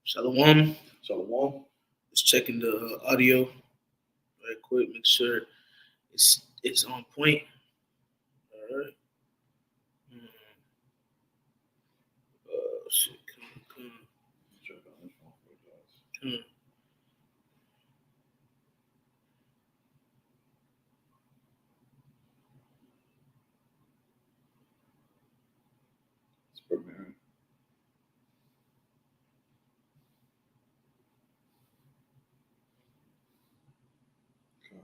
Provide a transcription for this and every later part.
Shalom. Shalom. Just checking the audio right quick, make sure it's on point. All right. Shit, come. Check on this one for you guys. Hmm. It's premiering. Okay.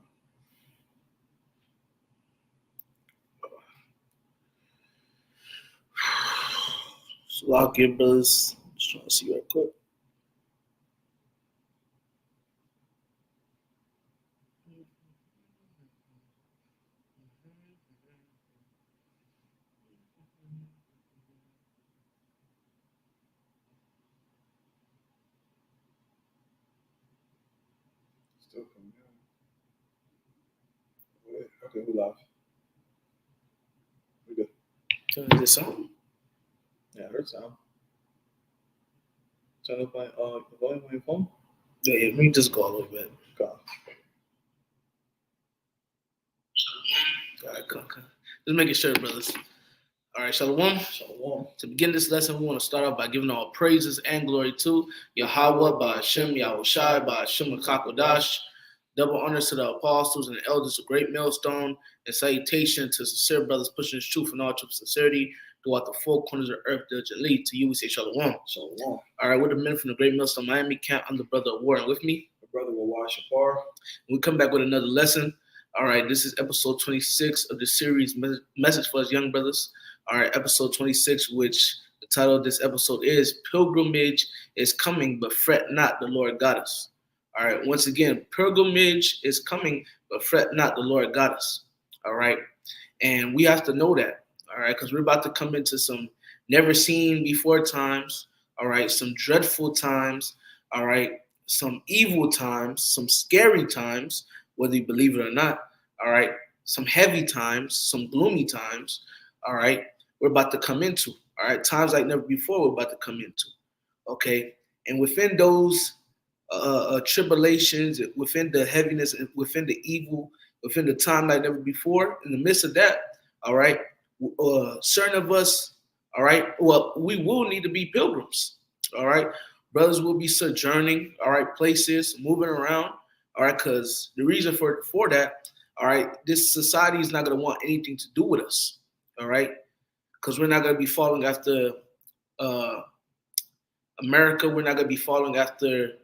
So lock your brothers. Just trying to see right quick. Still coming in. Wait, okay, we live. We good. Turn this on. Yeah, I heard sound. Turn up my the volume on your phone. Yeah, let me just go a little bit. Okay. All right, come. Just making sure, brothers. All right, Shalom. Shalom. To begin this lesson, we want to start off by giving all praises and glory to Yahweh, by Hashem, Yahushai, by Hashem, Kakodash. Double honors to the apostles and the elders of Great Millstone, and salutation to sincere brothers pushing the truth in all true sincerity throughout the four corners of earth diligently. To you, we say Shalom. Shalom. All right, we're the men from the Great Millstone Miami camp. I'm the brother of Warren with me. My brother will watch Shapar. We come back with another lesson. All right, this is episode 26 of the series, Message for Us Young Brothers. All right, episode 26, which the title of this episode is Pilgrimage is Coming, but Fret Not, the Lord Got Us. All right, once again, pilgrimage is coming, but fret not, the Lord got us. All right, and we have to know that. All right, because we're about to come into some never seen before times. All right, some dreadful times. All right, some evil times, some scary times, whether you believe it or not. All right, some heavy times, some gloomy times. All right, we're about to come into. All right, times like never before we're about to come into. Okay, and within those tribulations, within the heaviness, within the evil, within the time like never before, in the midst of that, all right, certain of us, all right, well, we will need to be pilgrims, all right. Brothers will be sojourning, all right, places, moving around, all right, because the reason for that, all right, this society is not going to want anything to do with us, all right, because we're not going to be following after uh, America. We're not going to be following after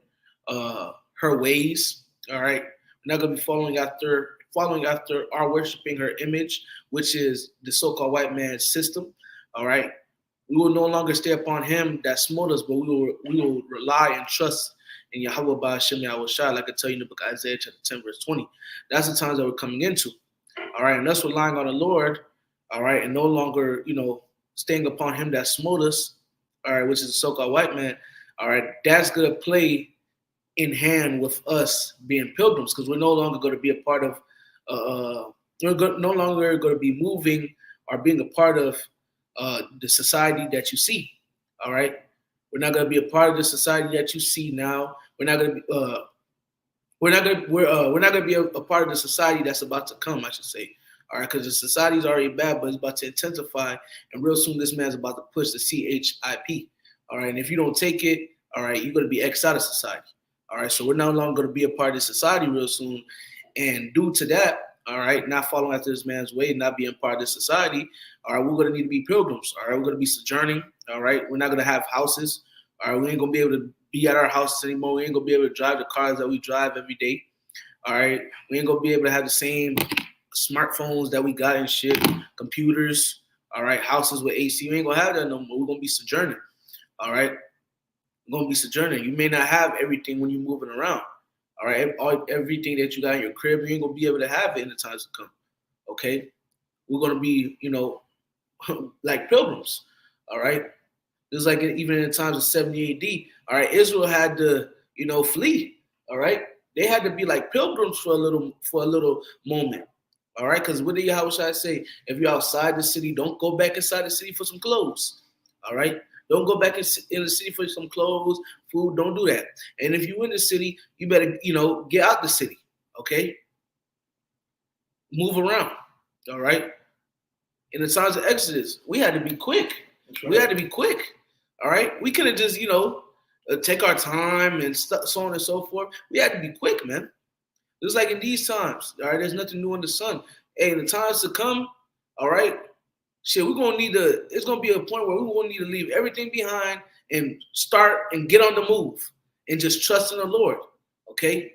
her ways. All right, we're not going to be following after our worshiping her image, which is the so-called white man's system. All right, we will no longer stay upon him that smote us, but we will rely and trust in Yahweh by Hashem Yahushai, like I tell you in the book of Isaiah chapter 10 verse 20. That's the times that we're coming into. All right, and us relying on the Lord. All right, and no longer staying upon him that smote us. All right, which is the so-called white man. All right, that's gonna play in hand with us being pilgrims, because we're no longer going to be a part of, no longer going to be moving or being a part of the society that you see. All right, we're not going to be a part of the society that you see now. We're not going to be. We're not going to be a part of the society that's about to come, I should say. All right, because the society is already bad, but it's about to intensify, and real soon this man's about to push the CHIP. All right, and if you don't take it, all right, you're going to be X out of society. All right, so we're no longer going to be a part of the society real soon, and due to that, all right, not following after this man's way, not being part of this society, all right, we're going to need to be pilgrims. All right, we're going to be sojourning. All right, we're not going to have houses. All right, we ain't going to be able to be at our houses anymore. We ain't going to be able to drive the cars that we drive every day. All right, we ain't going to be able to have the same smartphones that we got and shit, computers. All right, houses with AC. We ain't going to have that no more. We're going to be sojourning. All right. Going to be sojourning. You may not have everything when you're moving around. All right, everything that you got in your crib, you ain't gonna be able to have it in the times to come. Okay, we're gonna be, like pilgrims. All right, just like even in the times of 70 AD. All right, Israel had to, flee. All right, they had to be like pilgrims for a little moment. All right, because what did Yahweh say? If you're outside the city, don't go back inside the city for some clothes. All right. Don't go back in the city for some clothes, food. Don't do that. And if you're in the city, you better, get out the city. Okay? Move around. All right? In the times of Exodus, we had to be quick. Right. We had to be quick. All right? We couldn't just, take our time and so on and so forth. We had to be quick, man. Just like in these times, all right? There's nothing new in the sun. Hey, in the times to come, all right? Shit, we're going to need to, it's going to be a point where we're going to need to leave everything behind and start and get on the move and just trust in the Lord, okay?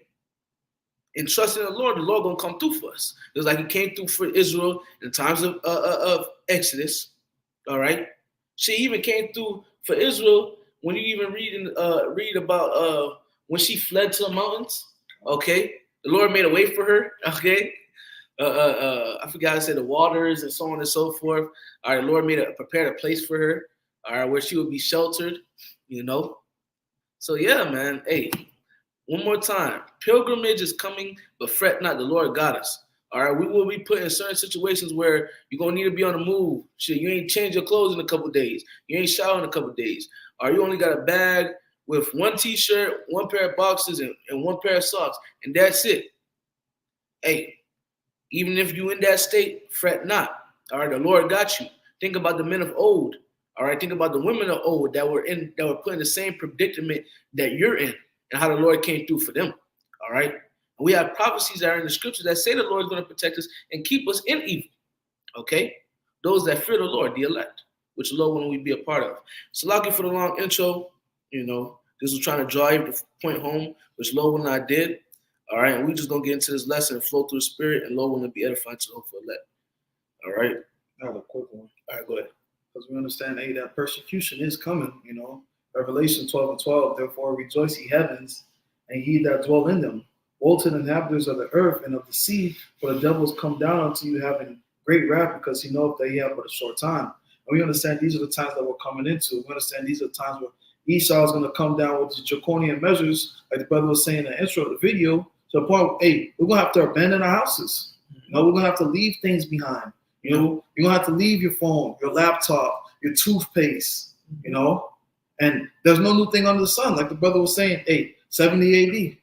And trust in the Lord going to come through for us. Just like he came through for Israel in times of Exodus, all right? She even came through for Israel when you even read about when she fled to the mountains, okay? The Lord made a way for her, okay? I forgot to say the waters and so on and so forth. All right, the Lord prepared a place for her, all right, where she would be sheltered, So yeah, man. Hey, one more time. Pilgrimage is coming, but fret not, the Lord got us. All right, we will be put in certain situations where you're going to need to be on the move. Shit, you ain't changed your clothes in a couple days. You ain't showered in a couple days. Or you only got a bag with one T-shirt, one pair of boxes, and one pair of socks, and that's it. Hey, even if you in that state, fret not. All right, the Lord got you. Think about the men of old. All right, think about the women of old that were put in the same predicament that you're in, and how the Lord came through for them. All right, and we have prophecies that are in the scriptures that say the Lord is going to protect us and keep us in evil. Okay, those that fear the Lord, the elect, which the Lord will we be a part of. So, lucky for the long intro. This was trying to drive the point home, which Lord will not did. All right, and we just gonna get into this lesson and flow through the spirit, and Lord will be edifying to the for elect. All right. I have a quick one. All right, go ahead. Because we understand, that persecution is coming. Revelation 12:12. Therefore rejoice, ye heavens, and ye that dwell in them. Woe to the inhabitants of the earth and of the sea, for the devils come down unto you having great wrath, because he knoweth that he have but a short time. And we understand these are the times that we're coming into. We understand these are the times where Esau is going to come down with the draconian measures, like the brother was saying in the intro of the video, to the point, hey, we're going to have to abandon our houses. We're going to have to leave things behind. You're going to have to leave your phone, your laptop, your toothpaste, And there's no new thing under the sun. Like the brother was saying, 70 AD,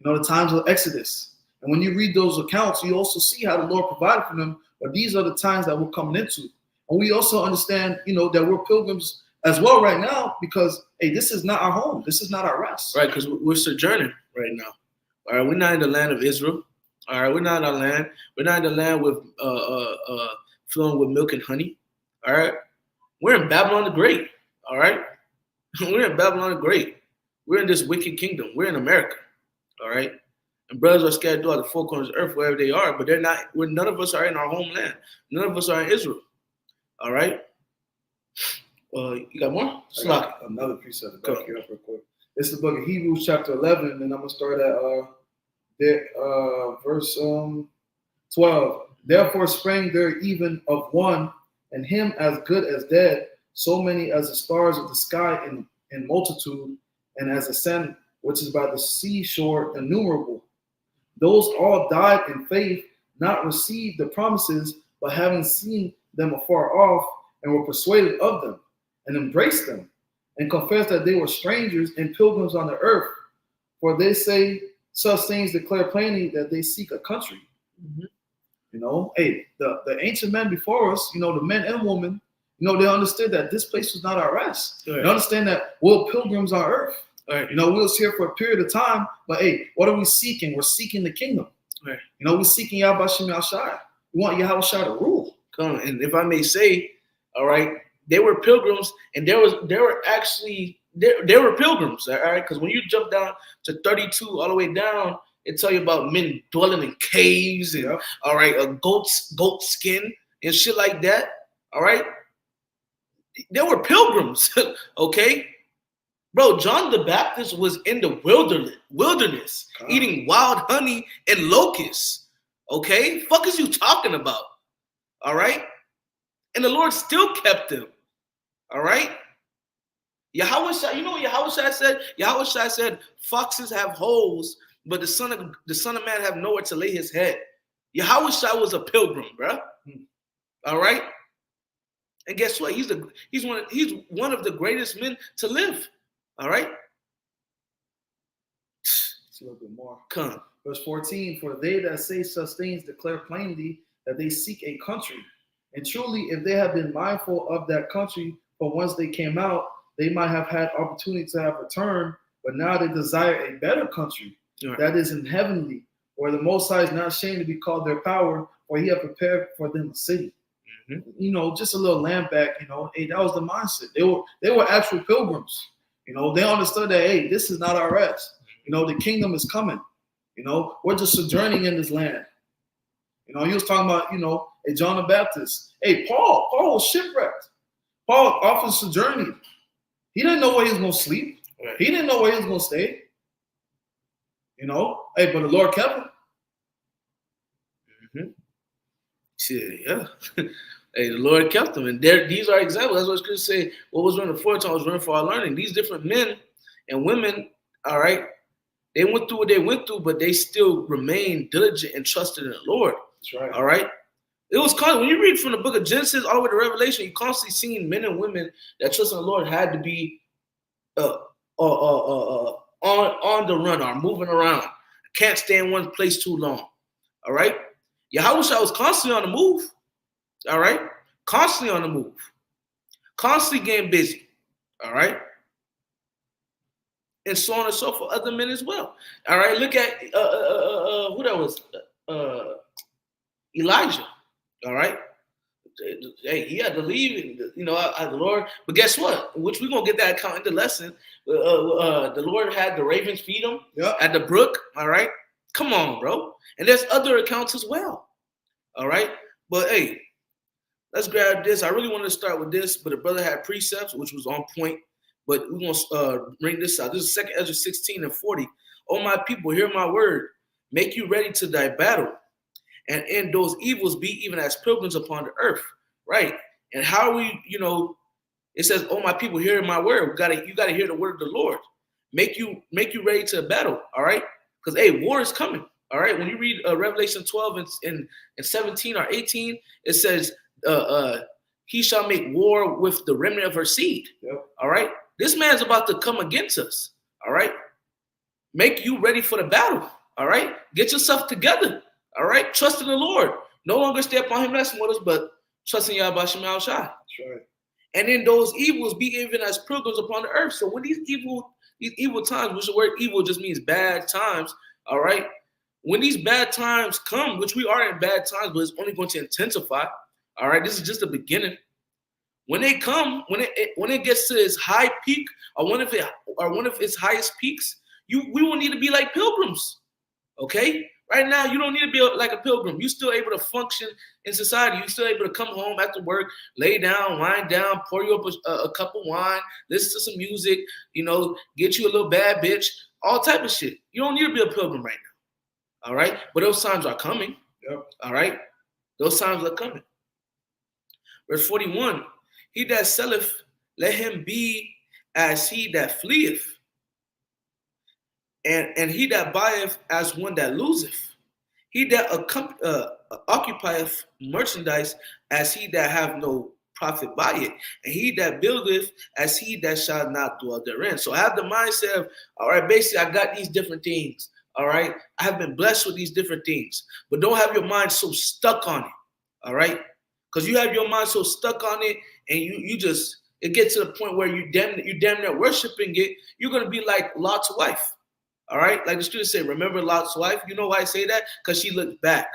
the times of Exodus. And when you read those accounts, you also see how the Lord provided for them. But these are the times that we're coming into. And we also understand, that we're pilgrims as well right now, because, this is not our home. This is not our rest. Right, because we're sojourning right now. All right, we're not in the land of Israel. All right, we're not in our land. We're not in the land with flowing with milk and honey. All right, we're in Babylon the Great. All right, we're in Babylon the Great. We're in this wicked kingdom. We're in America. All right, and brothers are scattered throughout the four corners of the earth, wherever they are, but they're not. None of us are in our homeland. None of us are in Israel. All right. You got more? I got another precept to back you up real quick. This is the book of Hebrews chapter 11, and I'm going to start at verse 12. Therefore sprang there even of one, and him as good as dead, so many as the stars of the sky in multitude, and as the sand which is by the seashore innumerable. Those all died in faith, not received the promises, but having seen them afar off, and were persuaded of them, and embraced them, and confessed that they were strangers and pilgrims on the earth. For they say such things declare plainly that they seek a country. Mm-hmm. The ancient men before us, the men and women, they understood that this place was not our rest. Right. They understand that we're pilgrims on earth. Right. We was here for a period of time, but what are we seeking? We're seeking the kingdom. Right. We're seeking Yahweh Shem Yahshai. We want Yahweh Shai to rule. Come on, and if I may say, all right, they were pilgrims, and they were pilgrims, all right? Because when you jump down to 32 all the way down, it tell you about men dwelling in caves and all right, a goat skin and shit like that. All right, they were pilgrims, okay, bro. John the Baptist was in the wilderness, eating wild honey and locusts. Okay, fuck is you talking about? All right, and the Lord still kept him. All right. Yahweh Shai, you know what Yahweh Shai said? Yahweh Shai said, foxes have holes, but the son of man have nowhere to lay his head. Yahweh Shai was a pilgrim, bro. All right. And guess what? He's one of the greatest men to live. All right. Let's see a little bit more. Come. Verse 14, for they that say such things declare plainly that they seek a country. And truly, if they have been mindful of that country from whence they came out, they might have had opportunity to have returned, but now they desire a better country, Right. that is in heavenly, where the Most High is not ashamed to be called their power, for he have prepared for them a city. Mm-hmm. You know, just a little land back, hey, that was the mindset. They were actual pilgrims. They understood that, hey, this is not our rest. The kingdom is coming. We're just sojourning in this land. He was talking about, a John the Baptist. Hey, Paul was shipwrecked. Paul often sojourning. He didn't know where he was going to sleep. Right. He didn't know where he was going to stay. Hey, but the Lord kept him. Mm-hmm. Shit, yeah. Hey, the Lord kept them. And these are examples. That's what Scripture say. What was written aforetime was written for our learning. These different men and women, all right, they went through what they went through, but they still remained diligent and trusted in the Lord. That's right. All right. It was constant. When you read from the book of Genesis all the way to Revelation, you constantly seeing men and women that trust in the Lord had to be on the run or moving around. Can't stay in one place too long. All right. Yahushua was constantly on the move. All right. Constantly on the move. Constantly getting busy. All right. And so on and so forth. Other men as well. All right. Look at who that was. Elijah. All right. Hey, he had to leave, the Lord. But guess what? Which we're going to get that account in the lesson. The Lord had the ravens feed him at the brook. All right. Come on, bro. And there's other accounts as well. All right. But hey, let's grab this. I really wanted to start with this, but the brother had precepts, which was on point. But we're going to bring this out. This is 2 Ezra 16:40. Oh, my people, hear my word. Make you ready to thy battle. And in those evils be even as pilgrims upon the earth. Right. And how we, it says, oh, my people, hear my word. You gotta hear the word of the Lord. Make you ready to battle. All right. Because, hey, war is coming. All right. When you read Revelation 12 and 17 or 18, it says, he shall make war with the remnant of her seed. Yep. All right. This man's about to come against us. All right. Make you ready for the battle. All right. Get yourself together. All right. Trust in the Lord. No longer stay upon him messing with us, but trust in Yahweh Shem Al Shai. That's right. And in those evils be even as pilgrims upon the earth. So when these evil times, which the word evil just means bad times, all right. When these bad times come, which we are in bad times, but it's only going to intensify. All right. This is just the beginning. When they come, when it gets to its high peak, or one of its highest peaks, we will need to be like pilgrims. Okay? Right now, you don't need to be like a pilgrim. You're still able to function in society. You're still able to come home after work, lay down, wind down, pour you up a cup of wine, listen to some music, get you a little bad bitch, all type of shit. You don't need to be a pilgrim right now. All right? But those times are coming. Yep. All right? Those times are coming. Verse 41, he that selleth, let him be as he that fleeth. And he that buyeth as one that loseth. He that occupieth merchandise as he that have no profit by it. And he that buildeth as he that shall not dwell therein. So I have the mindset of, all right, basically I got these different things. All right. I have been blessed with these different things. But don't have your mind so stuck on it. All right. Because you have your mind so stuck on it and it gets to the point where you damn near worshiping it. You're going to be like Lot's wife. All right, like the scripture say, remember Lot's wife? You know why I say that? Because she looked back.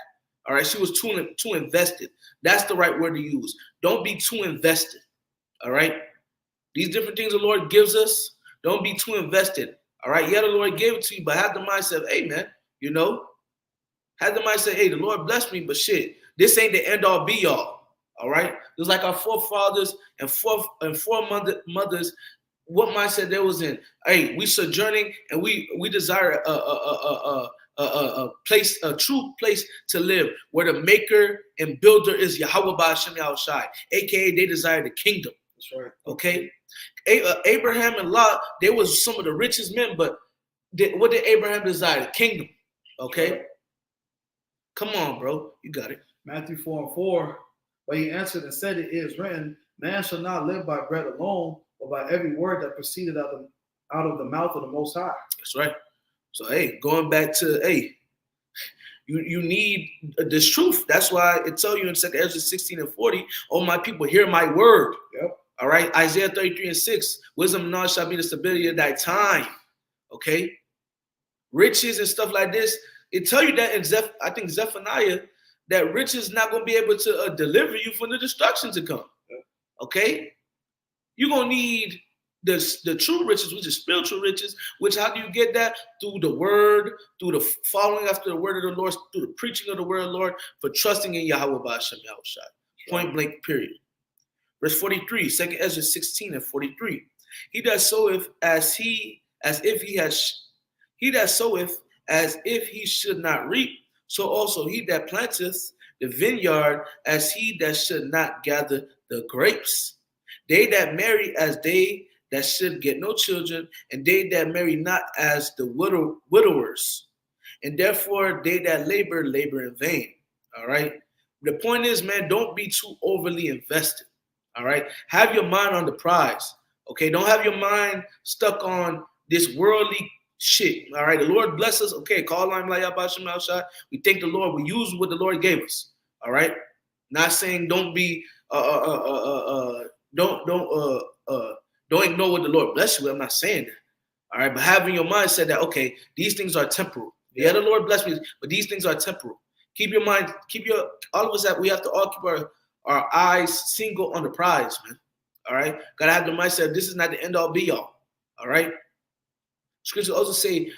All right, she was too invested. That's the right word to use. Don't be too invested. All right, these different things the Lord gives us, don't be too invested. All right, yeah, the Lord gave it to you, but have the mindset, hey, man, have the mindset, hey, the Lord blessed me, but shit, this ain't the end all be all. All right, just like our forefathers and foremothers. What mindset they was in? Hey, we sojourning and we desire a place, a true place to live, where the maker and builder is Yahweh Ba'ashem Yahushai, aka they desire the kingdom. That's right. Okay, Abraham and Lot, they was some of the richest men, but what did Abraham desire? The kingdom. Okay, right. Come on, bro, you got it. Matthew 4:4. But he answered and said, it is written, Man shall not live by bread alone, but by every word that proceeded out of the mouth of the Most High. That's right. So, hey, going back to, hey, you need this truth. That's why it tells you in 2 Ezra 16 and 40, oh, my people, hear my word. Yep. All right. Isaiah 33 and 6, wisdom and knowledge shall be the stability of thy time. Okay. Riches and stuff like this. It tell you that in I think Zephaniah, that riches not going to be able to deliver you from the destruction to come. Okay. You're going to need the true riches, which is spiritual riches, which how do you get that? Through the word, through the following after the word of the Lord, through the preaching of the word of the Lord, for trusting in Yahweh Ba'ashem Yahushua. Point blank, period. Verse 43, 2 Ezra 16 and 43. He that soweth as if he should not reap, so also he that planteth the vineyard as he that should not gather the grapes. They that marry as they that should get no children, and they that marry not as the widowers. And therefore they that labor in vain. All right. The point is, man, don't be too overly invested. All right. Have your mind on the prize. Okay. Don't have your mind stuck on this worldly shit. All right. The Lord bless us. Okay. Call on we thank the Lord. We use what the Lord gave us. All right. Not saying don't be don't ignore what the Lord bless you with. I'm not saying that. All right. But having your mindset that, okay, these things are temporal. Yeah, the Lord bless me, but these things are temporal. Keep your mind, all of us that we have to all keep our eyes single on the prize, man. All right. Gotta have the mindset, this is not the end all be all. All right. Scripture also say,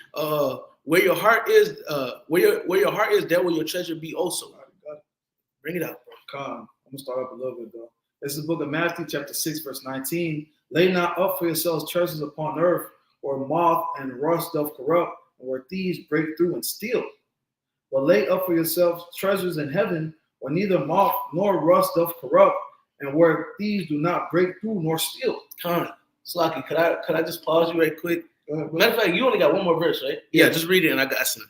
where your heart is, where your heart is, there will your treasure be also. Bring it out, bro. I'm gonna start up a little bit though. This is the book of Matthew, chapter 6, verse 19. Lay not up for yourselves treasures upon earth, where moth and rust doth corrupt, and where thieves break through and steal. But lay up for yourselves treasures in heaven, where neither moth nor rust doth corrupt, and where thieves do not break through nor steal. Slocky, could I just pause you right quick? Ahead, matter of fact, you only got one more verse, right? Yeah, just read it and I got some.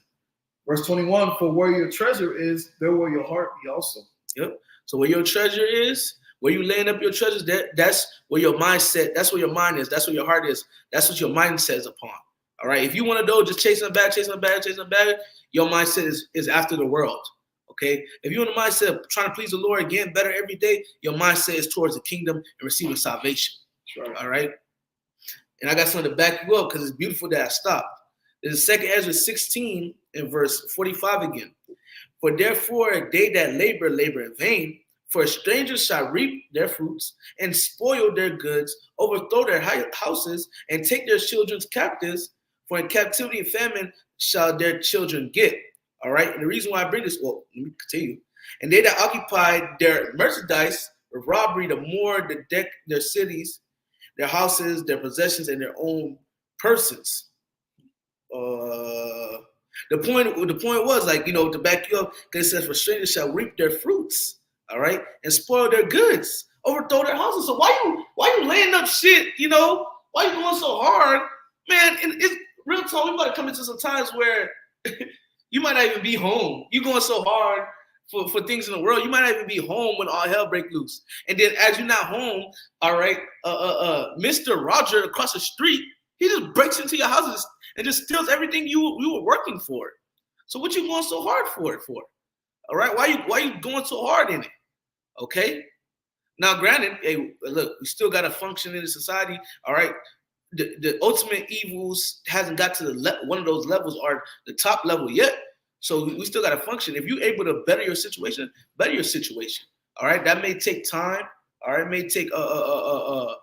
Verse 21, for where your treasure is, there will your heart be also. Yep. So where your treasure is, where you laying up your treasures, that's where your mindset, that's where your mind is, that's where your heart is, that's what your mind says upon. All right. If you want to go just chasing a bag, your mindset is after the world. Okay. If you're in the mindset of trying to please the Lord, getting better every day, your mindset is towards the kingdom and receiving salvation. Right. All right. And I got something to back you up because it's beautiful that I stopped. There's 2 Ezra 16 and verse 45 again. For therefore they that labor in vain, for strangers shall reap their fruits and spoil their goods, overthrow their houses, and take their children's captives. For in captivity and famine shall their children get. All right. And the reason why I bring this, well, let me continue. And they that occupied their merchandise with robbery, the more to deck their cities, their houses, their possessions, and their own persons. The point was, like, to back you up, because it says, for strangers shall reap their fruits, all right, and spoil their goods, overthrow their houses. So why you laying up shit, why you going so hard? Man, it's real talk, we got to come into some times where you might not even be home. You going so hard for things in the world, you might not even be home when all hell break loose. And then as you're not home, all right, Mr. Roger across the street, he just breaks into your houses and just steals everything you were working for. So what you going so hard for it for? All right, why you going so hard in it? Okay. Now, granted, hey, look, we still got to function in the society. All right. The ultimate evils hasn't got to one of those levels or the top level yet. So we still got to function. If you're able to better your situation. All right. That may take time. All right. It may take our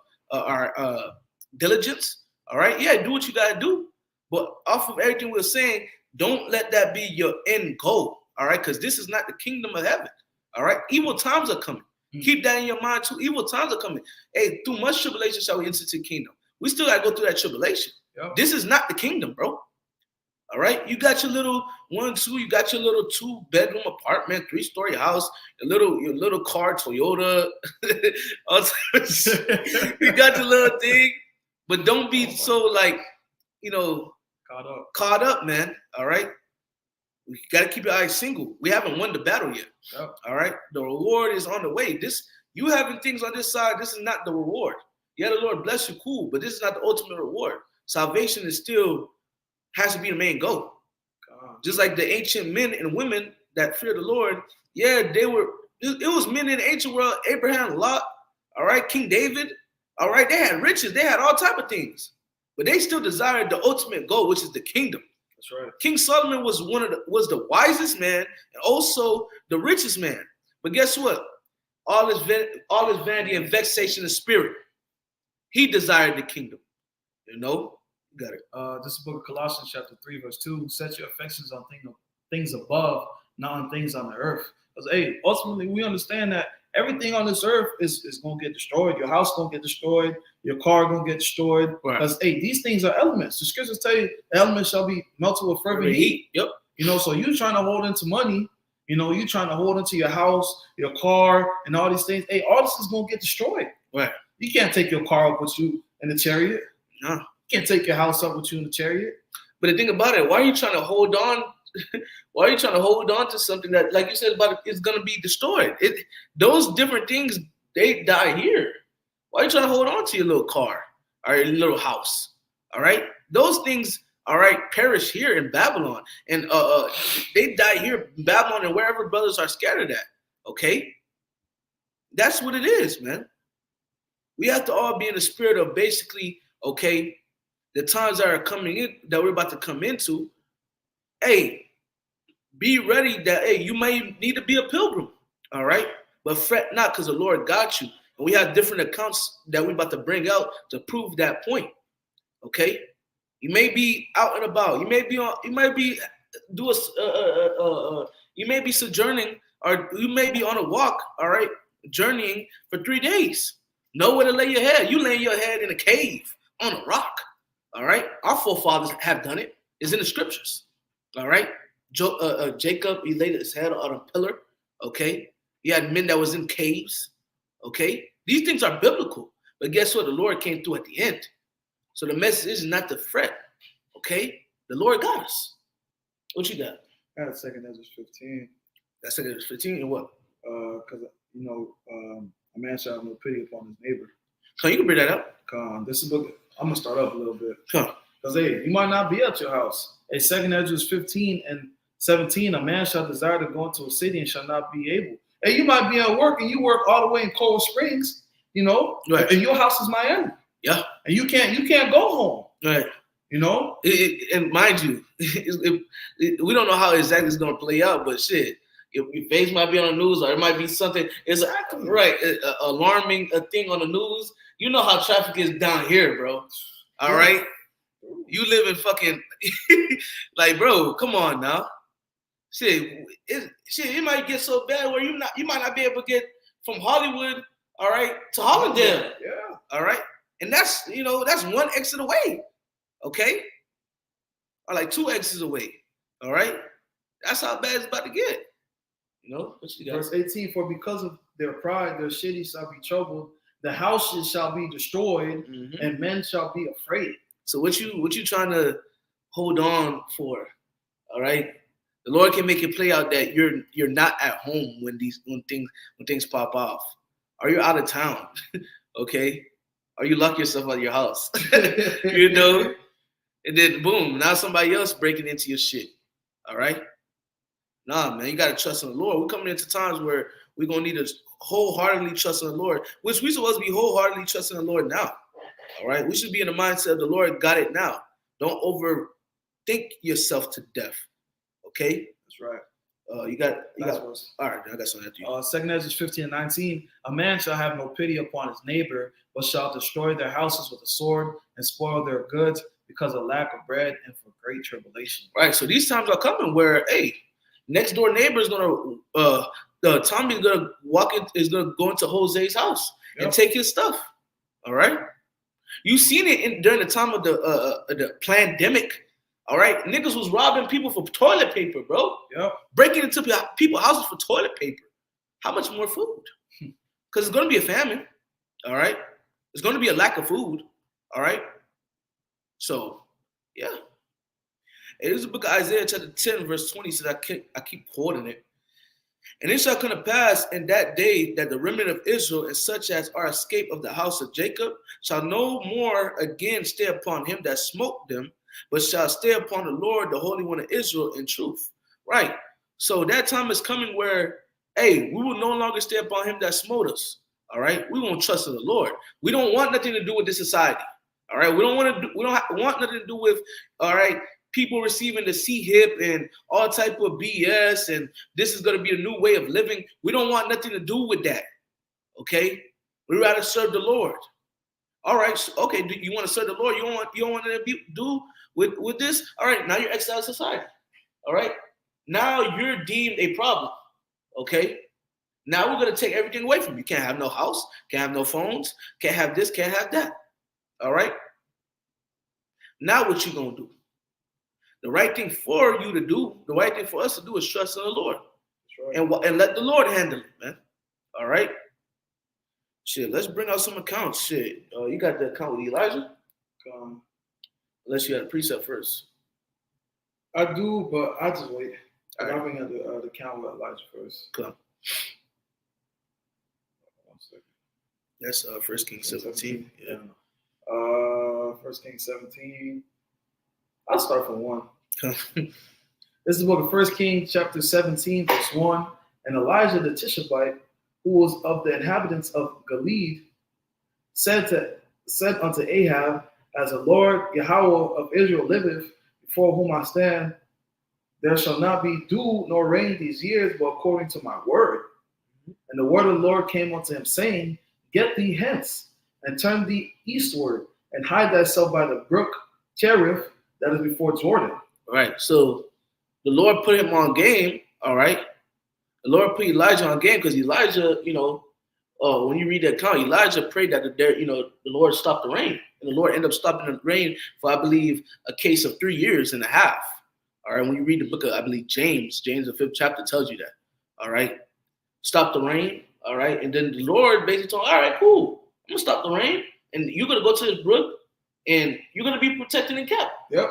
diligence. All right. Yeah. Do what you got to do. But off of everything we're saying, don't let that be your end goal. All right. Because this is not the kingdom of heaven. All right. Evil times are coming. Keep that in your mind too. Evil times are coming. Hey, through much tribulation shall we enter the kingdom. We still got to go through that tribulation. Yep. This is not the kingdom, bro. All right. You got your little 1-2, you got your little 2-bedroom apartment, 3-story house, your little car, Toyota. You got your little thing. But don't be so caught up, man. All right. We got to keep your eyes single. We haven't won the battle yet. Yep. All right. The reward is on the way. This You having things on this side, this is not the reward. Yeah, the Lord bless you, cool, but this is not the ultimate reward. Salvation is still has to be the main goal. Just like the ancient men and women that fear the Lord, yeah, they were. It was men in the ancient world. Abraham, Lot, all right, King David, all right. They had riches, they had all type of things, but they still desired the ultimate goal, which is the kingdom. That's right. King Solomon was was the wisest man and also the richest man. But guess what? All his vanity and vexation of spirit. He desired the kingdom. You know, you got it. This is the book of Colossians, chapter 3, verse 2. Set your affections on things above, not on things on the earth. Because, hey, ultimately, we understand that everything on this earth is going to get destroyed. Your house going to get destroyed. Your car going to get destroyed. Because, hey, these things are elements. The scriptures tell you the elements shall be melted with fervent heat. Yep. You know, so you're trying to hold into money. You know, you're trying to hold into your house, your car, and all these things. Hey, all this is going to get destroyed. Right. You can't take your car up with you in the chariot. No. You can't take your house up with you in the chariot. But the thing about it, why are you trying to hold on? Why are you trying to hold on to something that, like you said about it's going to be destroyed? Those different things, they die here. Why are you trying to hold on to your little car or your little house? All right? Those things, all right, perish here in Babylon. And they die here in Babylon and wherever brothers are scattered at. Okay? That's what it is, man. We have to all be in the spirit of basically, okay, the times that are coming in, that we're about to come into, hey, be ready that, hey, you may need to be a pilgrim, all right? But fret not because the Lord got you. And we have different accounts that we're about to bring out to prove that point, okay? You may be out and about. You may be you may be sojourning, or you may be on a walk, all right, journeying for 3 days. Know where to lay your head. You lay your head in a cave on a rock, all right? Our forefathers have done it. It's in the scriptures, all right? Jacob, he laid his head on a pillar, okay? He had men that was in caves, okay? These things are biblical, but guess what? The Lord came through at the end. So the message is not to fret, okay? The Lord got us. What you got? I got 2 Ezra 15. That's 2 Ezra 15 and what? Because, you know, a man shall have no pity upon his neighbor. So you can bring that up. This is book. I'm going to start up a little bit. Huh. Because, hey, you might not be at your house. Hey, 2 Ezra 15 and 17, a man shall desire to go into a city and shall not be able. Hey, you might be at work and you work all the way in Coral Springs, you know, right. And your house is Miami. Yeah. And you can't go home. Right. You know? And mind you, we don't know how exactly it's going to play out, but shit, your face might be on the news or it might be something. It's alarming a thing on the news. You know how traffic is down here, bro. All right? You live in fucking, like, bro, come on now. Shit, it might get so bad where you might not be able to get from Hollywood, all right, to Hollandale. Yeah. All right. And that's one exit away. Okay? Or like 2 exits away. All right? That's how bad it's about to get. You know? What you got? Verse 18, for because of their pride, their cities shall be troubled, the houses shall be destroyed, and men shall be afraid. So what you trying to hold on for? All right? The Lord can make it play out that you're not at home when things pop off. Or you're out of town. Okay? Or you lock yourself out of your house. You know? And then boom, now somebody else breaking into your shit. All right? Nah, man, you gotta trust in the Lord. We're coming into times where we're gonna need to wholeheartedly trust in the Lord, which we're supposed to be wholeheartedly trusting in the Lord now. All right? We should be in the mindset of the Lord got it now. Don't overthink yourself to death. Okay? That's right. You got all right, I got something after you. 2 Ezra 15 and 19, a man shall have no pity upon his neighbor, but shall destroy their houses with a sword and spoil their goods because of lack of bread and for great tribulation. Right. So these times are coming where, hey, next door neighbor is gonna Tommy's gonna is gonna go into Jose's house and take his stuff. All right. You seen it during the time of the pandemic. All right, niggas was robbing people for toilet paper, bro. Yep. Breaking into people's houses for toilet paper. How much more food? Because it's going to be a famine. All right. It's going to be a lack of food. All right. So, yeah. It is the book of Isaiah chapter 10, verse 20 says, I keep quoting it. And it shall come to pass in that day that the remnant of Israel and such as are escaped of the house of Jacob shall no more again stay upon him that smote them, but shall stay upon the Lord, the Holy One of Israel, in truth. Right. So that time is coming where, hey, we will no longer stay upon him that smote us. All right. We won't trust in the Lord. We don't want nothing to do with this society. All right. We don't want nothing to do with, all right, people receiving the C-hip and all type of BS, and this is going to be a new way of living. We don't want nothing to do with that. Okay. We rather serve the Lord. All right. So, okay. Do you want to serve the Lord? You don't want to do with this? All right. Now you're exiled society. All right. Now you're deemed a problem. Okay. Now we're going to take everything away from you. Can't have no house, can't have no phones, can't have this, can't have that. All right. Now what you going to do? The right thing for you to do, the right thing for us to do is trust in the Lord. Right. And let the Lord handle it, man. All right. Shit, let's bring out some accounts. Shit, you got the account with Elijah? Unless you had a precept first. I do, but I just wait. Right. I'll bring out the account with Elijah first. Come. 1 second. That's 1 Kings 17. Yeah. 1 Kings 17. I'll start from 1. This is the book of 1 Kings, chapter 17, verse 1. And Elijah the Tishbite, who was of the inhabitants of Gilead, said unto Ahab, as the Lord Yahweh of Israel liveth, before whom I stand, there shall not be dew nor rain these years, but according to my word. And the word of the Lord came unto him, saying, Get thee hence, and turn thee eastward, and hide thyself by the brook Cherith, that is before Jordan. All right. So the Lord put him on game. All right. The Lord put Elijah on game because Elijah, when you read that account, Elijah prayed that the Lord stopped the rain. And the Lord ended up stopping the rain for, I believe, a case of 3 years and a half. All right. When you read the book of, I believe, James, the 5th chapter tells you that. All right. Stop the rain. All right. And then the Lord basically told him, all right, cool. I'm going to stop the rain. And you're going to go to this brook and you're going to be protected and kept. Yep.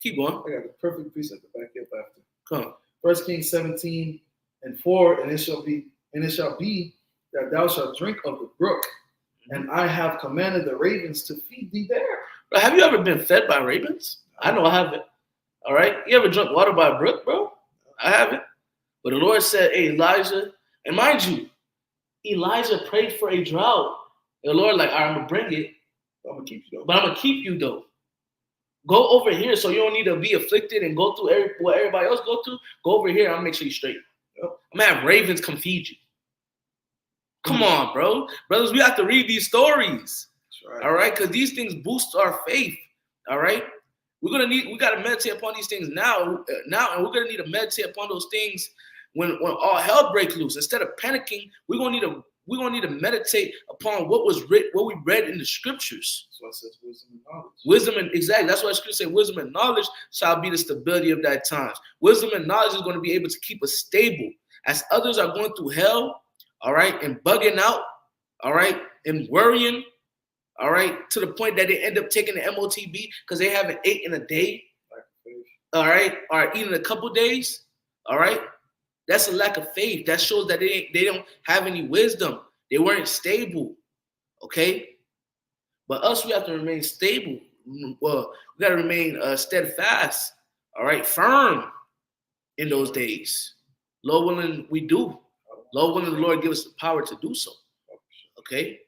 Keep going. I got the perfect precept to back up after. Come. 1 Kings 17 and 4, and it shall be that thou shalt drink of the brook, and I have commanded the ravens to feed thee there. Bro, have you ever been fed by ravens? I know I haven't. All right. You ever drunk water by a brook, bro? I haven't. But the Lord said, hey, Elijah, and mind you, Elijah prayed for a drought. And the Lord like, all right, I'm going to bring it. But I'm going to keep you though. But I'm going to keep you though. Go over here so you don't need to be afflicted and go through what everybody else go through. Go over here. I'm going to make sure you're straight. Yep. I'm going to have ravens come feed you. Come on, bro. Brothers, we have to read these stories. That's right. All right? Because these things boost our faith. All right? We got to meditate upon these things now, and we're going to need to meditate upon those things when all hell breaks loose. Instead of panicking, we're going to need to meditate upon what we read in the scriptures. That's why it says wisdom and knowledge. Exactly. That's why the scripture says wisdom and knowledge shall be the stability of that times. Wisdom and knowledge is going to be able to keep us stable. As others are going through hell, all right, and bugging out, all right, and worrying, all right, to the point that they end up taking the MOTB because they haven't ate in a day, all right, or eating a couple days, all right. That's a lack of faith. That shows that they don't have any wisdom. They weren't stable, okay? But us, we have to remain stable. Well, we got to remain steadfast, all right, firm in those days. Lord willing, we do. Lord willing, the Lord give us the power to do so, okay?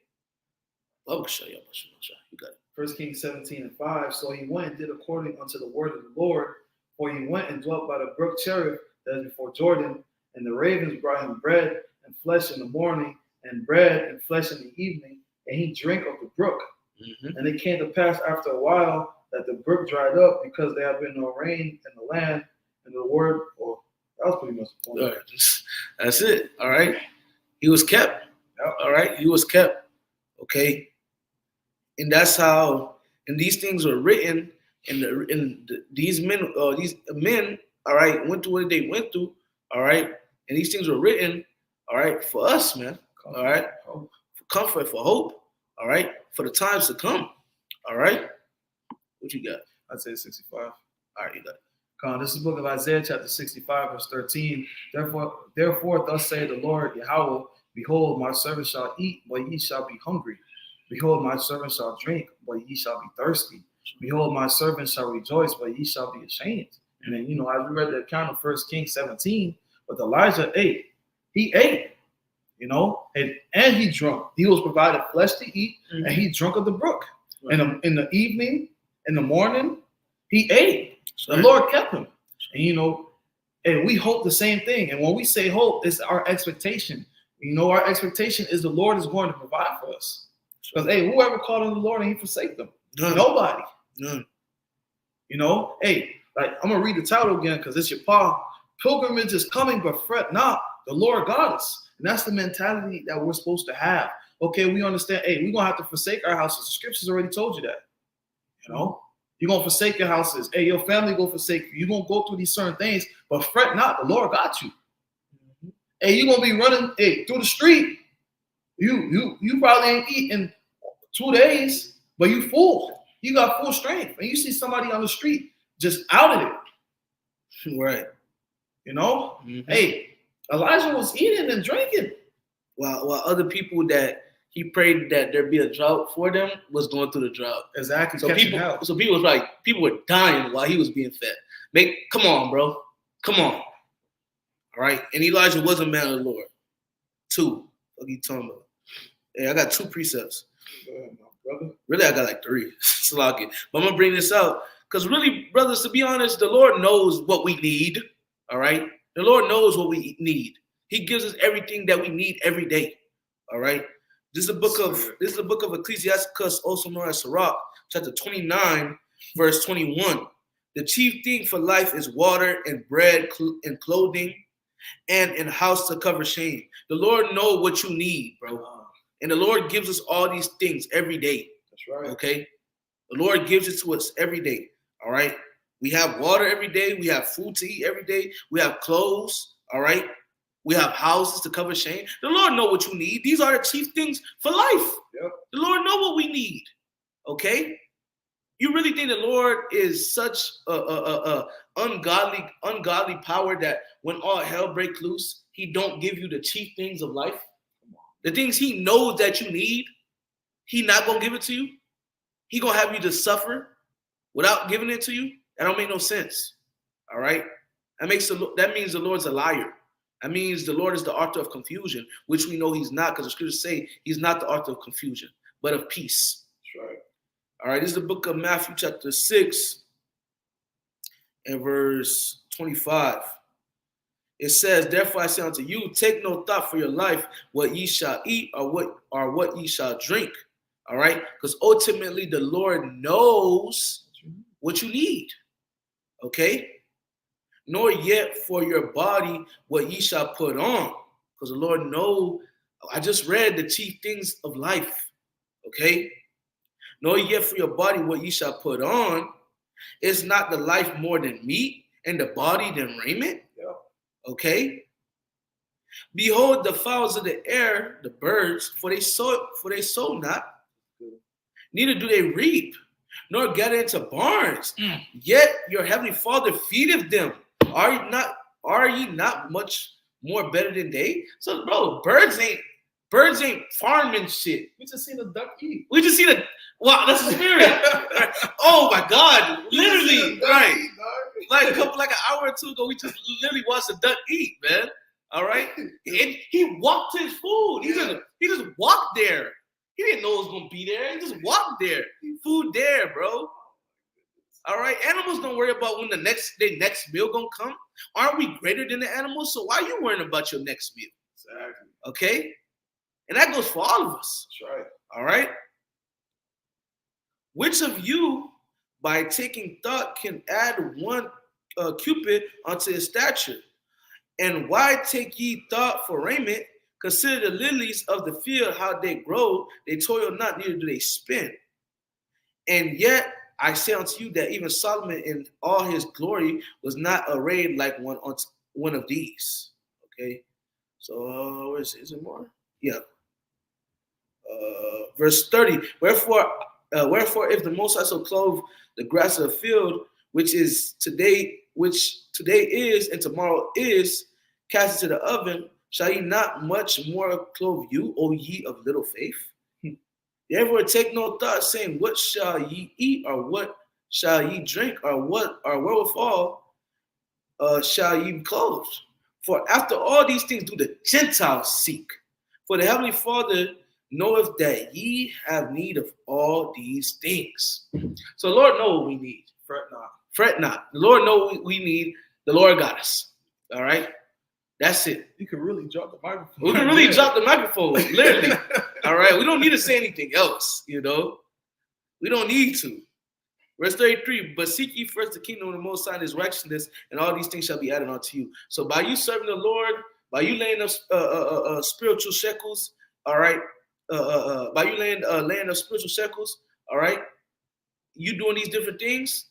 You got it. 1 Kings 17 and 5. So he went and did according unto the word of the Lord, for he went and dwelt by the brook Cherith, that is before Jordan, and the ravens brought him bread and flesh in the morning, and bread and flesh in the evening, and he drank of the brook. Mm-hmm. And it came to pass after a while that the brook dried up because there had been no rain in the land, and the word, that was pretty much the point. All right. That's it. All right. He was kept. Yep. All right. He was kept. Okay. And that's how, and these things were written, these men, all right, went through what they went through, all right, and these things were written, all right, for us, man, all right, for comfort, for hope, all right, for the times to come, all right. What you got? I'd say 65. All right, you got it. This is the book of Isaiah, chapter 65, verse 13. Therefore, thus saith the Lord Yahweh, behold, my servant shall eat, but ye shall be hungry. Behold, my servant shall drink, but ye shall be thirsty. Behold, my servant shall rejoice, but ye shall be ashamed. And then, as we read the account of 1 Kings 17, but Elijah ate. He ate, and he drunk. He was provided flesh to eat, and he drunk of the brook. Right. And in the evening, in the morning, he ate. The Lord kept him. And, and we hope the same thing. And when we say hope, it's our expectation. Our expectation is the Lord is going to provide for us. Because, hey, whoever called on the Lord and he forsake them? None. Nobody. None. Hey, like, I'm going to read the title again because it's your Paul. Pilgrimage is coming, but fret not. The Lord got us. And that's the mentality that we're supposed to have. Okay, we understand, hey, we're going to have to forsake our houses. The scriptures already told you that. You're going to forsake your houses. Hey, your family going to forsake you. You're going to go through these certain things, but fret not. The Lord got you. Hey, you're going to be running through the street. You probably ain't eaten 2 days, but you full. You got full strength. And you see somebody on the street just out of it. Right. Hey, Elijah was eating and drinking. While other people that he prayed that there be a drought for them was going through the drought. Exactly. So people were dying while he was being fed. Come on, bro. Come on. All right. And Elijah was a man of the Lord. 2. What are you talking about? Hey, I got 2 precepts. Really, I got like 3. Slocky. But I'm gonna bring this out. Because really, brothers, to be honest, the Lord knows what we need. All right. The Lord knows what we need. He gives us everything that we need every day. All right. This is the book of Ecclesiasticus, also known as Sirach, chapter 29, verse 21. The chief thing for life is water and bread and clothing and a house to cover shame. The Lord knows what you need, bro. And the Lord gives us all these things every day. That's right. Okay? The Lord gives it to us every day. All right? We have water every day. We have food to eat every day. We have clothes. All right? We have houses to cover shame. The Lord knows what you need. These are the chief things for life. Yep. The Lord knows what we need. Okay? You really think the Lord is such a ungodly power that when all hell breaks loose, he don't give you the chief things of life? The things he knows that you need, he not going to give it to you? He going to have you to suffer without giving it to you? That don't make no sense. All right? That means the Lord's a liar. That means the Lord is the author of confusion, which we know he's not, because the scriptures say he's not the author of confusion, but of peace. That's right. All right, this is the book of Matthew chapter 6 and verse 25. It says, therefore I say unto you, take no thought for your life, what ye shall eat or what ye shall drink. All right, because ultimately the Lord knows what you need. Okay? Nor yet for your body what ye shall put on. Because the Lord knows, I just read the chief things of life. Okay? Nor yet for your body what ye shall put on. Is not the life more than meat, and the body than raiment? Yeah. Okay? Behold the fowls of the air, the birds, for they sow not, neither do they reap, nor gather into barns. Yet your heavenly Father feedeth them. Are ye not much more better than they? So, bro, birds ain't farming shit. We just seen a duck eat. We just seen wow, that's the spirit. Oh my God, literally, right? Like an hour or two ago, we just literally watched a duck eat, man. All right, and he walked to his food. He just walked there. He didn't know it was gonna be there. He just walked there. Food there, bro. All right, animals don't worry about when their next meal gonna come. Aren't we greater than the animals? So why are you worrying about your next meal? Exactly. Okay, and that goes for all of us. That's right. All right. Which of you, by taking thought, can add one cubit unto his stature? And why take ye thought for raiment? Consider the lilies of the field, how they grow. They toil not, neither do they spin. And yet I say unto you that even Solomon in all his glory was not arrayed like one of these. Okay. So is it more? Yeah. Verse 30. Wherefore, if the Most High so clothe the grass of the field, which is today which today is and tomorrow is, cast into the oven, shall he not much more clothe you, O ye of little faith? Therefore take no thought, saying, what shall ye eat, or what shall ye drink, or what or wherewithal shall ye be clothed? For after all these things do the Gentiles seek. For the heavenly Father knoweth that ye have need of all these things. So the Lord knows what we need. Fret not. Fret not. The Lord knows what we need. The Lord got us. All right? That's it. You can really drop the microphone. We can really drop the microphone, literally. All right? We don't need to say anything else, you know? We don't need to. Verse 33, but seek ye first the kingdom of the Most High and his righteousness, and all these things shall be added unto you. So by you serving the Lord, by you laying up spiritual shekels, all right, by you laying up spiritual shekels, all right, you doing these different things,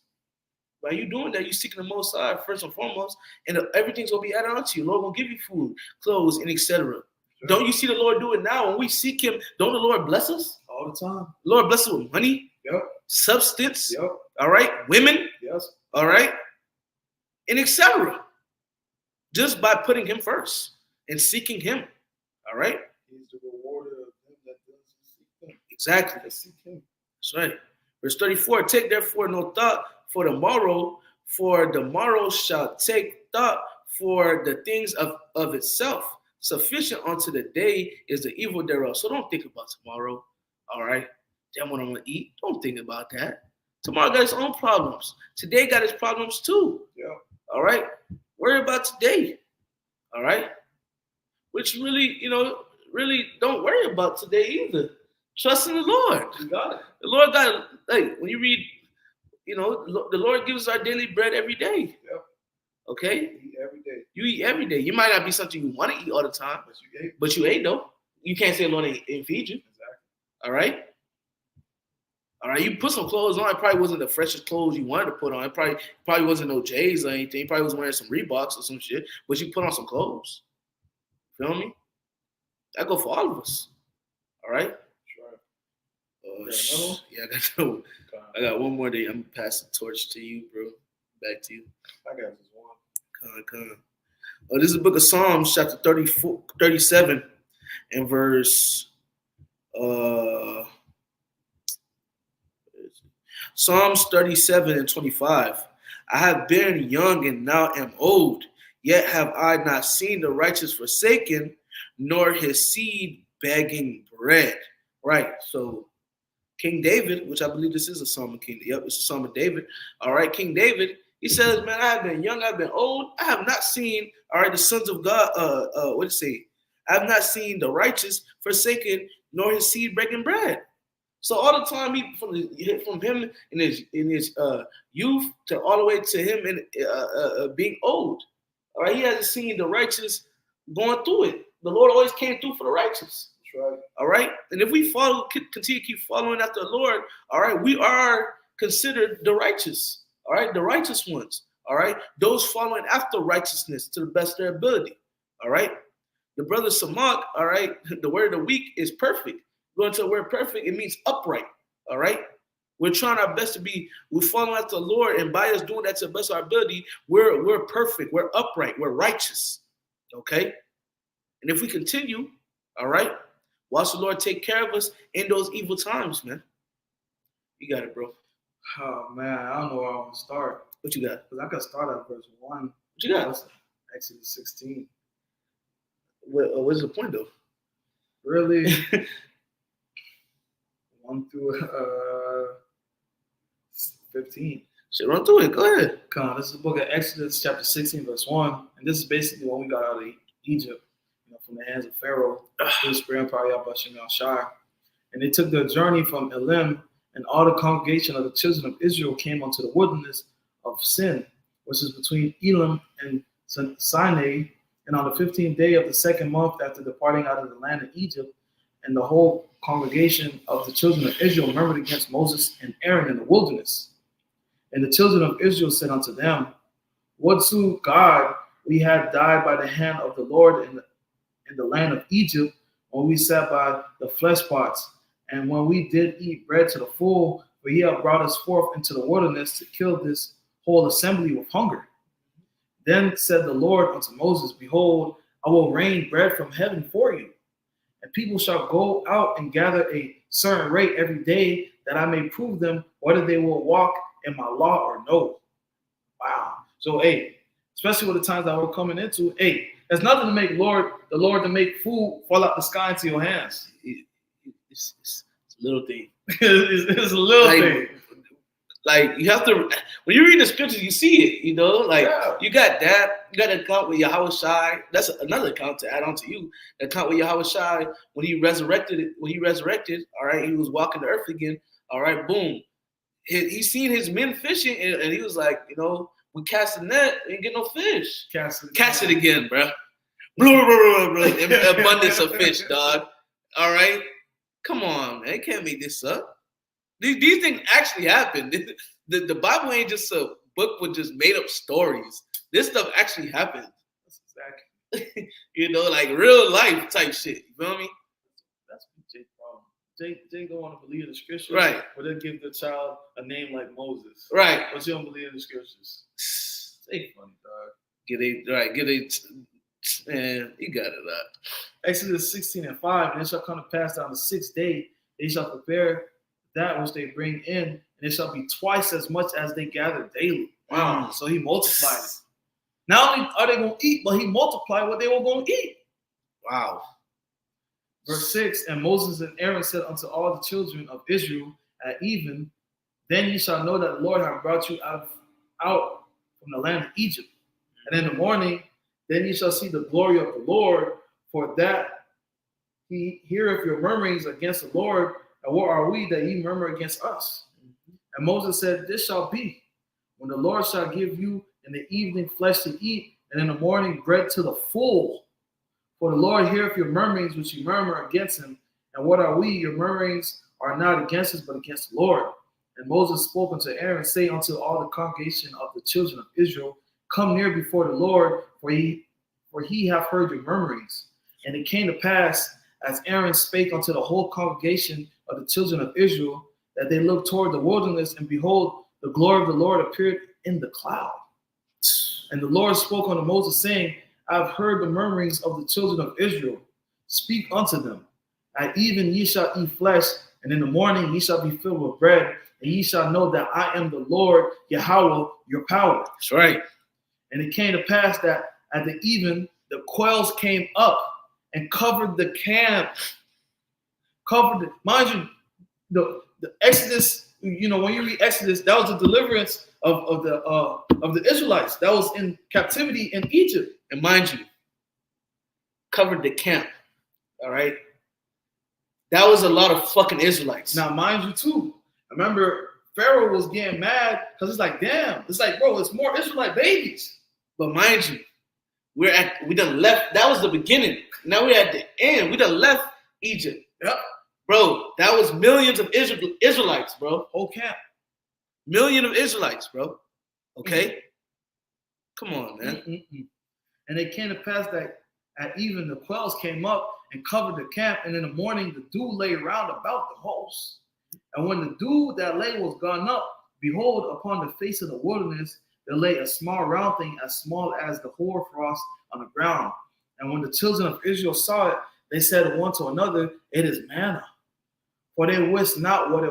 by you doing that, you seeking the Most High first and foremost, and everything's going to be added unto you. Lord will give you food, clothes, and etc. Sure. Don't you see the Lord do it now? When we seek him, don't the Lord bless us? All the time. Lord bless us with money. Yep. Substance, yep. All right, women, yes, all right, and etc. Just by putting him first and seeking him, all right. He's the rewarder of them that does seek him. Exactly. That seek him. That's right. Verse 34: take therefore no thought for the morrow shall take thought for the things of itself. Sufficient unto the day is the evil thereof. So don't think about tomorrow, all right. Damn, what I'm gonna eat. Don't think about that. Tomorrow got its own problems. Today got its problems too. Yeah. All right. Worry about today. All right. Which really, really don't worry about today either. Trust in the Lord. You got it. The Lord got it. Hey, when you read, the Lord gives us our daily bread every day. Yep. Okay. You eat every day. You eat every day. You might not be something you want to eat all the time, but you ate though. You can't say the Lord ain't feed you. Exactly. All right. All right, you put some clothes on. It probably wasn't the freshest clothes you wanted to put on. It probably wasn't no J's or anything. You probably was wearing some Reeboks or some shit, but you put on some clothes. Feel me? That go for all of us. All right. Sure. Yeah, I got one more day. I'm gonna pass the torch to you, bro. Back to you. I got just one. Come. This is the book of Psalms, chapter 37, and verse. Psalms 37 and 25. I have been young and now am old, yet have I not seen the righteous forsaken, nor his seed begging bread. Right. So King David, which I believe this is a psalm of King. Yep, it's a psalm of David. All right, King David. He says, man, I have been young, I've been old. I have not seen, all right, the sons of God, what did it say? I have not seen the righteous forsaken, nor his seed begging bread. So all the time, from him in his youth to all the way to him in being old, all right, he hasn't seen the righteous going through it. The Lord always came through for the righteous. That's right. All right, and if we continue to keep following after the Lord, all right, we are considered the righteous. All right, the righteous ones. All right, those following after righteousness to the best of their ability. All right, the brother Samak. All right, the word of the week is perfect. Going to the word perfect, it means upright. All right. We're trying our best to be, we're following after the Lord, and by us doing that to the best of our ability, we're perfect, we're upright, we're righteous. Okay. And if we continue, all right, watch the Lord take care of us in those evil times, man. You got it, bro. Oh man, I don't know where I want to start. What you got? Because I could start at verse 1. What you got? Exodus 16. What's the point though? Really? 1 through 15. Shit, run through it. Go ahead. Come on, this is the book of Exodus, chapter 16, verse 1. And this is basically when we got out of Egypt, from the hands of Pharaoh, through the spirit of Yahweh Shai. And they took their journey from Elim, and all the congregation of the children of Israel came unto the wilderness of Sin, which is between Elim and Sinai. And on the 15th day of the second month after departing out of the land of Egypt, and the whole congregation of the children of Israel murmured against Moses and Aaron in the wilderness. And the children of Israel said unto them, would God we had died by the hand of the Lord in the land of Egypt, when we sat by the flesh pots, and when we did eat bread to the full, for he hath brought us forth into the wilderness to kill this whole assembly with hunger. Then said the Lord unto Moses, Behold, I will rain bread from heaven for you, and people shall go out and gather a certain rate every day, that I may prove them whether they will walk in my law or no. Wow. So, hey, especially with the times that we're coming into, hey, there's nothing to make the Lord to make food fall out the sky into your hands. It's a little thing. It's a little thing. Like you have to, when you read the scriptures, you see it. You know, like you got that. You got to account with Yahweh Shai. That's another account to add on to you. The account with Yahweh Shai when he resurrected. All right, he was walking the earth again. All right, boom. He seen his men fishing, and he was like, you know, we cast the net, we ain't get no fish. Catch it again, bro. Abundance of fish, dog. All right, come on, man. You can't make this up. These things actually happened. The Bible ain't just a book with just made up stories. This stuff actually happened. That's exactly. You know, like real life type shit. You feel me? That's Jake's problem. Jake don't want to believe in the scriptures. Right. But they'll give the child a name like Moses. Right. But you don't believe in the scriptures. Jake funny, dog. Man, you got it up. Exodus 16:5, and it shall come to pass on the 6th day, they shall prepare that which they bring in, and it shall be twice as much as they gather daily. Wow. So he multiplied it. Not only are they going to eat, but he multiplied what they were going to eat. Wow. Verse 6, and Moses and Aaron said unto all the children of Israel at even, then ye shall know that the Lord hath brought you out from the land of Egypt. And in the morning, then ye shall see the glory of the Lord, for that he heareth your murmurings against the Lord. And what are we that ye murmur against us? And Moses said, this shall be, when the Lord shall give you in the evening flesh to eat, and in the morning bread to the full. For the Lord heareth your murmurings which you murmur against him. And what are we? Your murmurings are not against us, but against the Lord. And Moses spoke unto Aaron, saying unto all the congregation of the children of Israel, come near before the Lord, for he hath heard your murmurings. And it came to pass, as Aaron spake unto the whole congregation of the children of Israel, that they looked toward the wilderness, and behold, the glory of the Lord appeared in the cloud. And the Lord spoke unto Moses, saying, I have heard the murmurings of the children of Israel. Speak unto them. At even ye shall eat flesh, and in the morning ye shall be filled with bread, and ye shall know that I am the Lord, Yahweh, your power. That's right. And it came to pass that at the even, the quails came up and covered the camp. Mind you, the Exodus, you know, when you read Exodus, that was the deliverance of the Israelites. That was in captivity in Egypt. And mind you, covered the camp. All right. That was a lot of fucking Israelites. Now, mind you, too, remember Pharaoh was getting mad because it's like, damn, it's like, bro, it's more Israelite babies. But mind you, we done left. That was the beginning. Now we're at the end. We done left Egypt. Yep. Bro, that was millions of Israelites, bro. Whole camp. Million of Israelites, bro. Okay? Come on, man. And it came to pass that at even the quails came up and covered the camp, and in the morning the dew lay round about the host. And when the dew that lay was gone up, behold, upon the face of the wilderness there lay a small round thing as small as the hoarfrost on the ground. And when the children of Israel saw it, they said one to another, it is manna. For they wist not what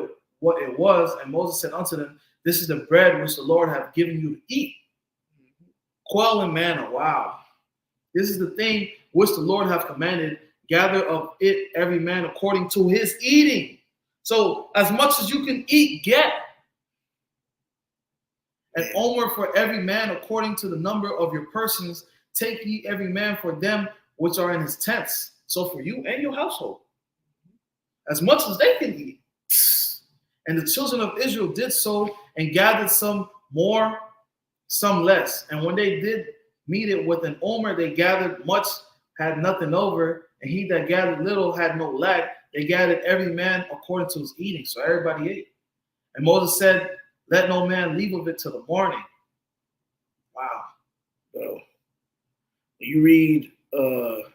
it was. And Moses said unto them, this is the bread which the Lord hath given you to eat. Quail and manna, wow. This is the thing which the Lord hath commanded. Gather of it every man according to his eating. So as much as you can eat, get. An omer for every man according to the number of your persons. Take ye every man for them which are in his tents. So for you and your household. As much as they can eat. And the children of Israel did so and gathered some more, some less. And when they did meet it with an omer, they gathered much, had nothing over. And he that gathered little had no lack. They gathered every man according to his eating. So everybody ate. And Moses said, let no man leave of it till the morning. Wow. Bro. You read, it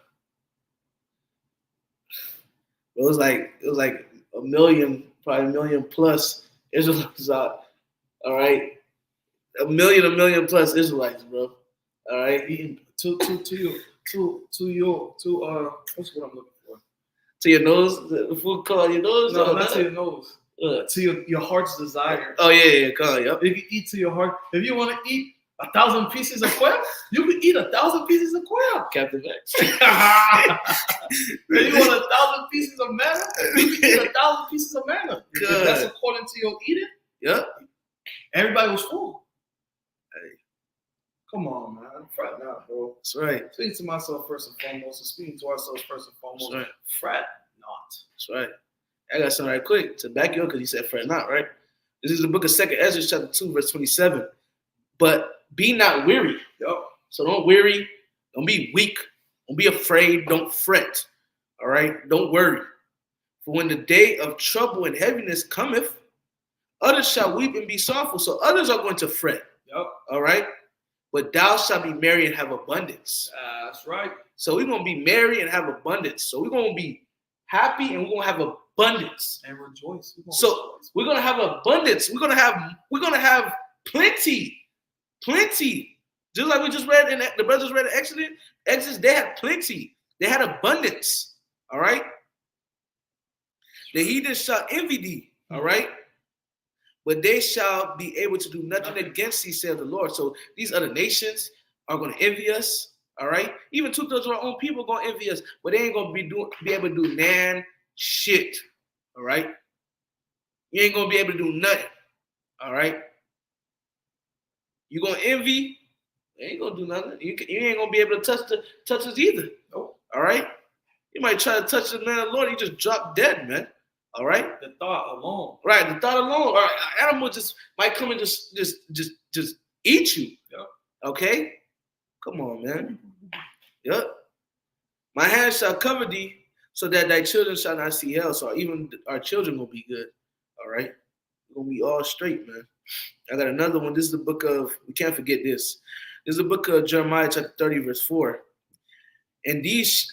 was like a million, probably a million plus Israelites out. All right. A million plus Israelites, bro. All right. Eating to what's what I'm looking for? To your nose, the food called your nose. No, not to your nose. Uh, To your heart's desire. Oh yeah, come on, yep. If you eat to your heart, if you want to eat 1,000 pieces of quail, you can eat 1,000 pieces of quail. Captain Max. If you want 1,000 pieces of manna, you can eat 1,000 pieces of manna. If that's according to your eating. Yep. Everybody was full. Hey. Come on, man. Fret not, bro. That's right. Speaking to myself first and foremost, and speaking to ourselves first and foremost. That's right. Fret not. That's right. I got something right quick to back you up because you said fret not, right? This is the book of 2 Ezra, chapter 2, verse 27. But be not weary. Yep. So don't weary. Don't be weak. Don't be afraid. Don't fret. All right? Don't worry. For when the day of trouble and heaviness cometh, others shall weep and be sorrowful. So others are going to fret. Yep. All right? But thou shalt be merry and have abundance. That's right. So we're going to be merry and have abundance. So we're going to be happy and we're going to have abundance. And rejoice. We're going to have abundance. We're going to have plenty. Plenty. Just like we just read in the brothers read in Exodus, they had plenty. They had abundance. All right? The heathen shall envy thee. All right? But they shall be able to do nothing against thee, saith the Lord. So these other nations are going to envy us. All right? Even 2/3 of our own people are going to envy us, but they ain't going to be able to do nan shit. All right? You ain't going to be able to do nothing. All right? You going to envy, you ain't going to do nothing. You ain't going to be able to touch us either. Nope. All right? You might try to touch the man of the Lord, you just drop dead, man. All right? The thought alone. Right, the thought alone. All right, an animal just might come and just eat you. Yep. Okay? Come on, man. Yep. My hands shall cover thee, so that thy children shall not see hell. So even our children will be good. All right? We're going to be all straight, man. I got another one. This is the book of, we can't forget this. This is the book of Jeremiah chapter 30, verse 4. And these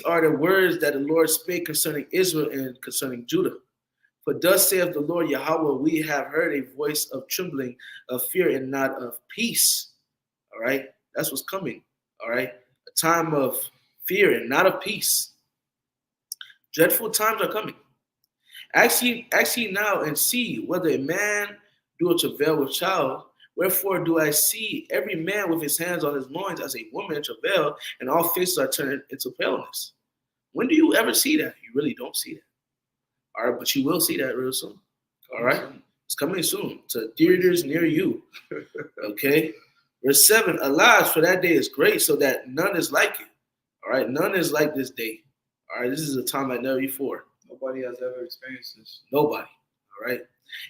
are the words that the Lord spake concerning Israel and concerning Judah. For thus saith the Lord Yahweh, we have heard a voice of trembling, of fear, and not of peace. All right? That's what's coming. All right? A time of fear and not of peace. Dreadful times are coming. Ask ye now and see whether a man do a travail with child. Wherefore do I see every man with his hands on his loins as a woman in travail, and all faces are turned into paleness. When do you ever see that? You really don't see that. All right, but you will see that real soon. All right? It's coming soon to theaters near you. Okay? Verse 7, alas, for that day is great, so that none is like it. All right? None is like this day. All right? This is a time like never before. Nobody has ever experienced this. Nobody. All right?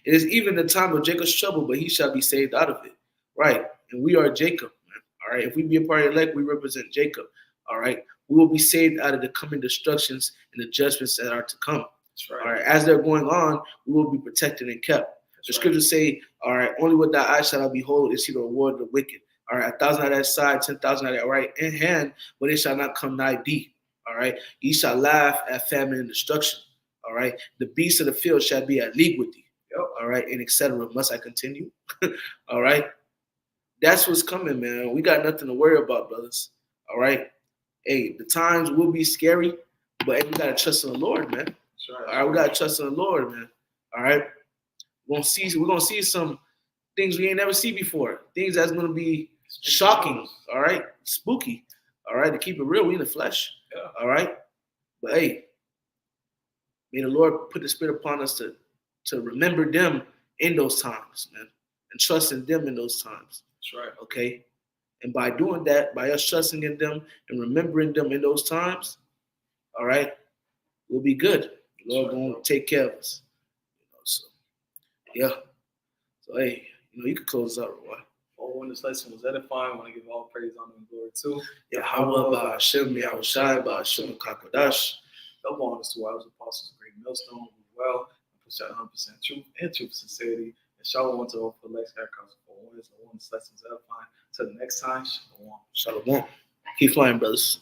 It is even the time of Jacob's trouble, but he shall be saved out of it. Right? And we are Jacob. Man. All right? If we be a part of the elect, we represent Jacob. All right? We will be saved out of the coming destructions and the judgments that are to come. That's right. All right? As they're going on, we will be protected and kept. The scriptures say, all right, only with thy eyes shall I behold and see the reward of the wicked. All right, 1,000 at that side, 10,000 at that right hand, but it shall not come nigh thee. All right, ye shall laugh at famine and destruction. All right, the beasts of the field shall be at league with thee. Yep. All right, and etc. Must I continue? All right, that's what's coming, man. We got nothing to worry about, brothers. All right, hey, the times will be scary, but hey, we gotta trust in the Lord, man. All right, we gotta trust in the Lord, man. All right, we're gonna see some things we ain't never seen before. Things that's gonna be shocking. All right, spooky. All right, to keep it real, we in the flesh. Yeah. All right, but hey, may the Lord put the Spirit upon us to remember them in those times, man, and trust in them in those times. That's right. Okay, and by doing that, by us trusting in them and remembering them in those times, all right, we'll be good. The Lord gonna take care of us. So, yeah. So, hey, you can close us out, right? Oh, when this lesson was edifying, I want to give all praise, honor, and glory too. Yahweh, Ba'ashem, Yahushai, Ba'ashem, Kakadash. Double honors to our apostles, great millstone, well, and push out 100% truth and truth, sincerity, and shalom to all for the next haircuts for one. This lesson was edifying. Till the next time, shalom. Shalom. Keep flying, brothers.